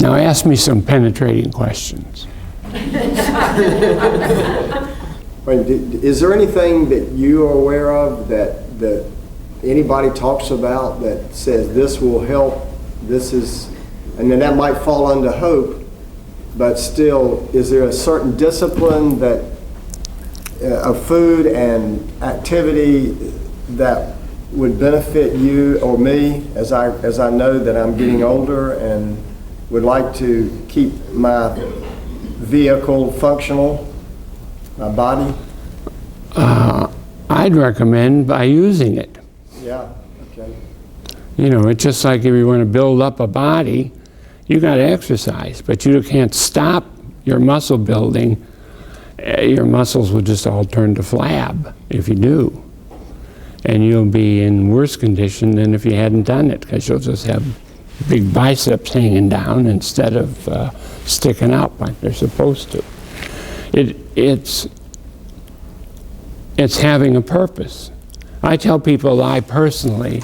Now ask me some penetrating questions. Is there anything that you are aware of that anybody talks about that says this will help, this is, and then that might fall under hope, but still, is there a certain discipline that of food and activity that would benefit you or me as I know that I'm getting older and would like to keep my vehicle functional, my body? I'd recommend by using it. Yeah, okay. You know, it's just like if you want to build up a body, you got to exercise, but you can't stop your muscle building. Your muscles will just all turn to flab if you do. And you'll be in worse condition than if you hadn't done it, because you'll just have big biceps hanging down instead of sticking out like they're supposed to. It's having a purpose. I tell people I personally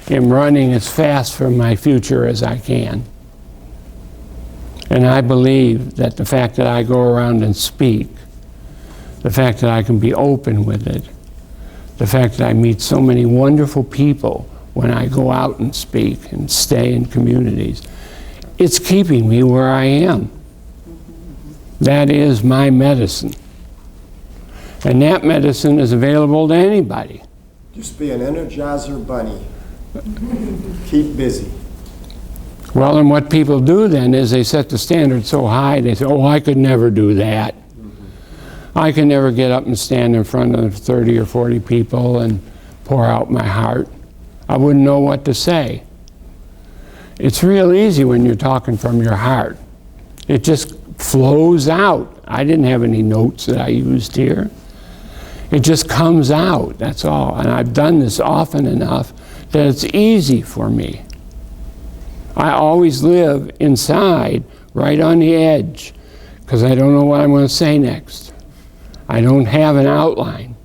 am running as fast for my future as I can. And I believe that the fact that I go around and speak, the fact that I can be open with it, the fact that I meet so many wonderful people when I go out and speak and stay in communities, it's keeping me where I am. That is my medicine. And that medicine is available to anybody. Just be an Energizer bunny. Keep busy. Well, and what people do then is they set the standard so high, they say, oh, I could never do that. I can never get up and stand in front of 30 or 40 people and pour out my heart. I wouldn't know what to say. It's real easy when you're talking from your heart. It just flows out. I didn't have any notes that I used here. It just comes out, that's all. And I've done this often enough that it's easy for me. I always live inside, right on the edge, because I don't know what I'm going to say next. I don't have an outline.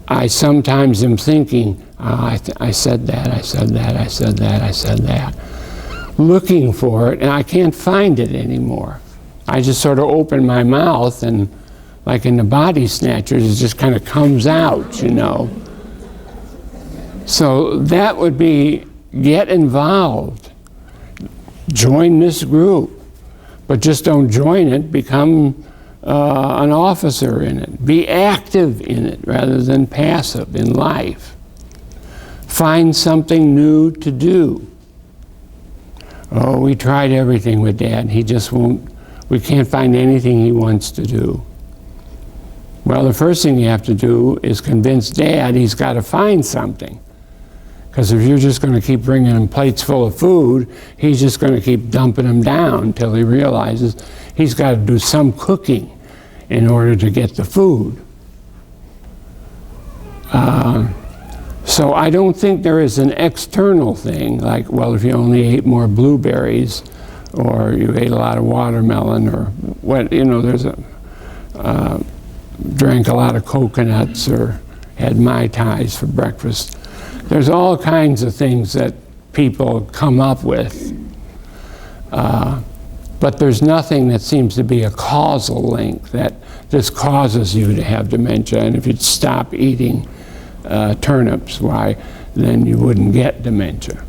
I sometimes am thinking, I said that, I said that, I said that, I said that. Looking for it, and I can't find it anymore. I just sort of open my mouth, and like in the Body Snatchers, it just kind of comes out, you know. So that would be, get involved. Join this group. But just don't join it, become an officer in it. Be active in it rather than passive in life. Find something new to do. Oh, we tried everything with Dad. He just won't, we can't find anything he wants to do. Well, the first thing you have to do is convince Dad he's got to find something. Because if you're just going to keep bringing him plates full of food, he's just going to keep dumping them down until he realizes he's got to do some cooking in order to get the food. So I don't think there is an external thing, like, well, if you only ate more blueberries, or you ate a lot of watermelon, or what, you know, there's a, drank a lot of coconuts, or had Mai Tais for breakfast. There's all kinds of things that people come up with, but there's nothing that seems to be a causal link that this causes you to have dementia, and if you'd stop eating turnips, why, then you wouldn't get dementia.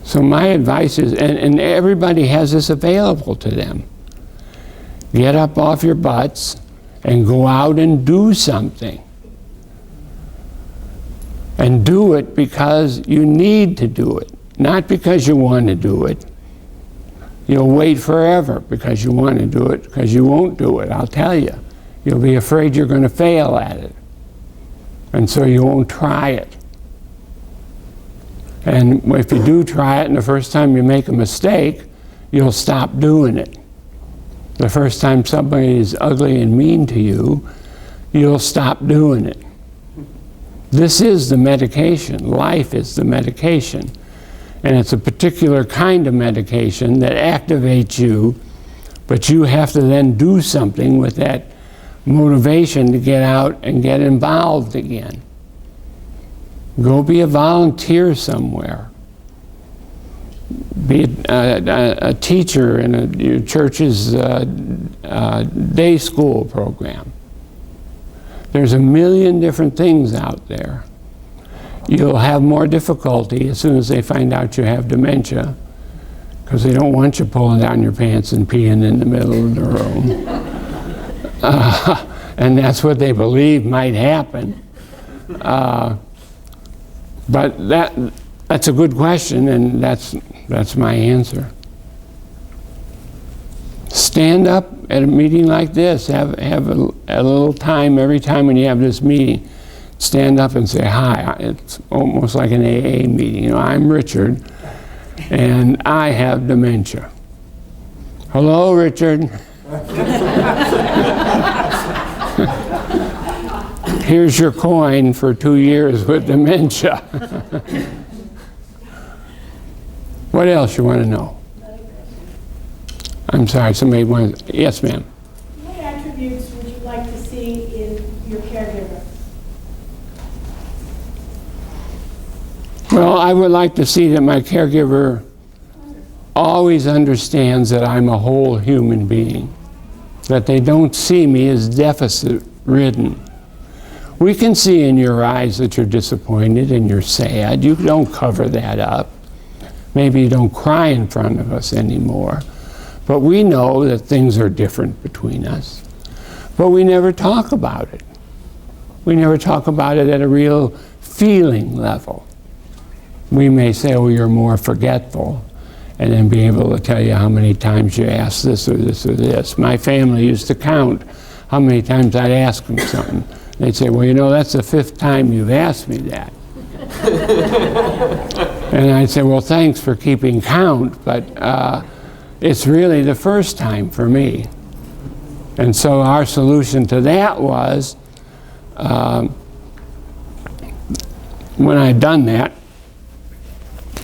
So my advice is, and everybody has this available to them, get up off your butts and go out and do something. And do it because you need to do it, not because you want to do it. You'll wait forever because you want to do it, because you won't do it, I'll tell you. You'll be afraid you're going to fail at it. And so you won't try it. And if you do try it and the first time you make a mistake, you'll stop doing it. The first time somebody is ugly and mean to you, you'll stop doing it. This is the medication. Life is the medication. And it's a particular kind of medication that activates you, but you have to then do something with that motivation to get out and get involved again. Go be a volunteer somewhere. be it a teacher in your church's day school program. There's a million different things out there. You'll have more difficulty as soon as they find out you have dementia, because they don't want you pulling down your pants and peeing in the middle of the room. And that's what they believe might happen. But that's a good question, and that's my answer. Stand up at a meeting like this. Have a little time every time when you have this meeting. Stand up and say hi. It's almost like an AA meeting. You know, I'm Richard, and I have dementia. Hello, Richard. Here's your coin for 2 years with dementia. What else you want to know? I'm sorry, somebody wants. Yes, ma'am. What attributes would you like to see in your caregiver? Well, I would like to see that my caregiver always understands that I'm a whole human being, that they don't see me as deficit-ridden. We can see in your eyes that you're disappointed and you're sad. You don't cover that up. Maybe you don't cry in front of us anymore. But we know that things are different between us. But we never talk about it. We never talk about it at a real feeling level. We may say, oh, you're more forgetful, and then be able to tell you how many times you asked this or this or this. My family used to count how many times I'd ask them something. They'd say, well, you know, that's the 5th time you've asked me that. And I'd say, well, thanks for keeping count, but it's really the 1st time for me. And so our solution to that was, when I'd done that,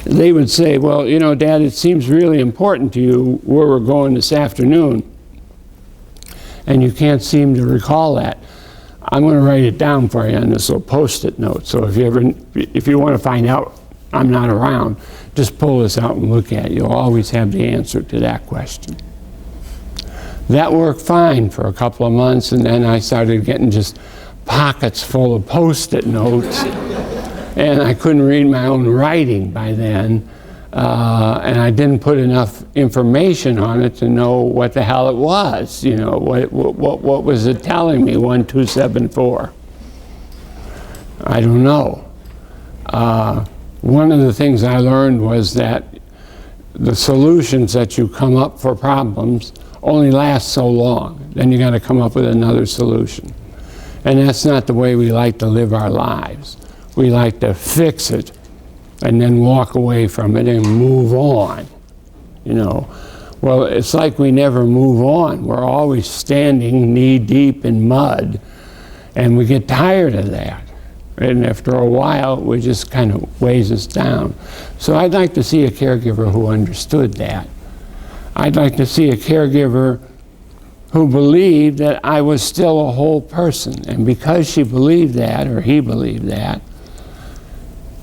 they would say, well, you know, Dad, it seems really important to you where we're going this afternoon, and you can't seem to recall that. I'm going to write it down for you on this little Post-it note, so if you want to find out I'm not around, just pull this out and look at it. You'll always have the answer to that question. That worked fine for a couple of months, and then I started getting just pockets full of Post-it notes. And I couldn't read my own writing by then, and I didn't put enough information on it to know what the hell it was. You know, what was it telling me? 1, 2, 7, 4. I don't know. One of the things I learned was that the solutions that you come up for problems only last so long. Then you got to come up with another solution, and that's not the way we like to live our lives. We like to fix it and then walk away from it and move on, you know. Well, it's like we never move on. We're always standing knee-deep in mud, and we get tired of that. And after a while, it just kind of weighs us down. So I'd like to see a caregiver who understood that. I'd like to see a caregiver who believed that I was still a whole person. And because she believed that, or he believed that,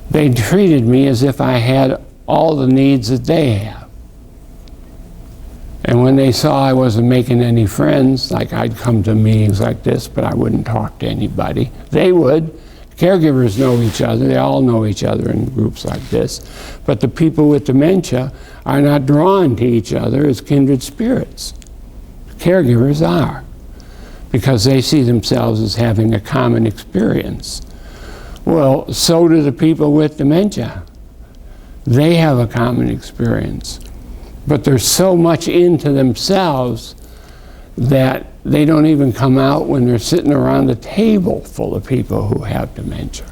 they treated me as if I had all the needs that they have. And when they saw I wasn't making any friends, like I'd come to meetings like this, but I wouldn't talk to anybody. They would. Caregivers know each other. They all know each other in groups like this. But the people with dementia are not drawn to each other as kindred spirits. Caregivers are, because they see themselves as having a common experience. Well, so do the people with dementia. They have a common experience. But they're so much into themselves that they don't even come out when they're sitting around a table full of people who have dementia.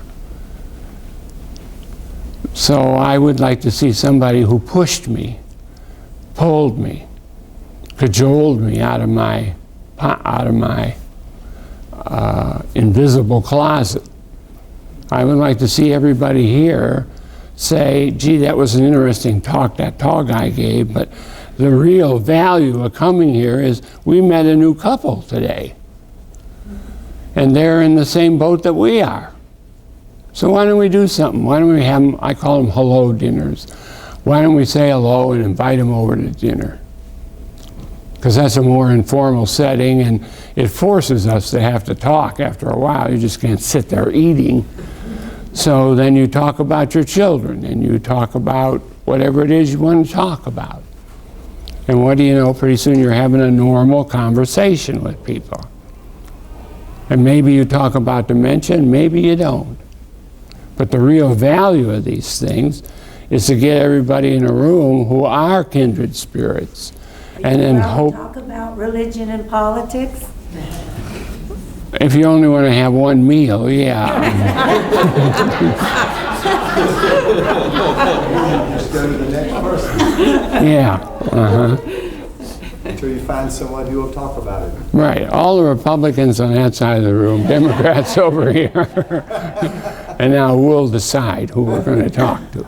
So I would like to see somebody who pushed me, pulled me, cajoled me out of my invisible closet. I would like to see everybody here say, gee, that was an interesting talk that tall guy gave, but the real value of coming here is we met a new couple today. And they're in the same boat that we are. So why don't we do something? Why don't we have them, I call them hello dinners. Why don't we say hello and invite them over to dinner? Because that's a more informal setting, and it forces us to have to talk after a while. You just can't sit there eating. So then you talk about your children, and you talk about whatever it is you want to talk about. And what do you know, pretty soon you're having a normal conversation with people. And maybe you talk about dementia, and maybe you don't. But the real value of these things is to get everybody in a room who are kindred spirits. And then hope. Talk about religion and politics? If you only want to have one meal, yeah. Just go to the next person Yeah. until you find someone who will talk about it. Right. All the Republicans on that side of the room, Democrats over here. And now we'll decide who we're going to talk to.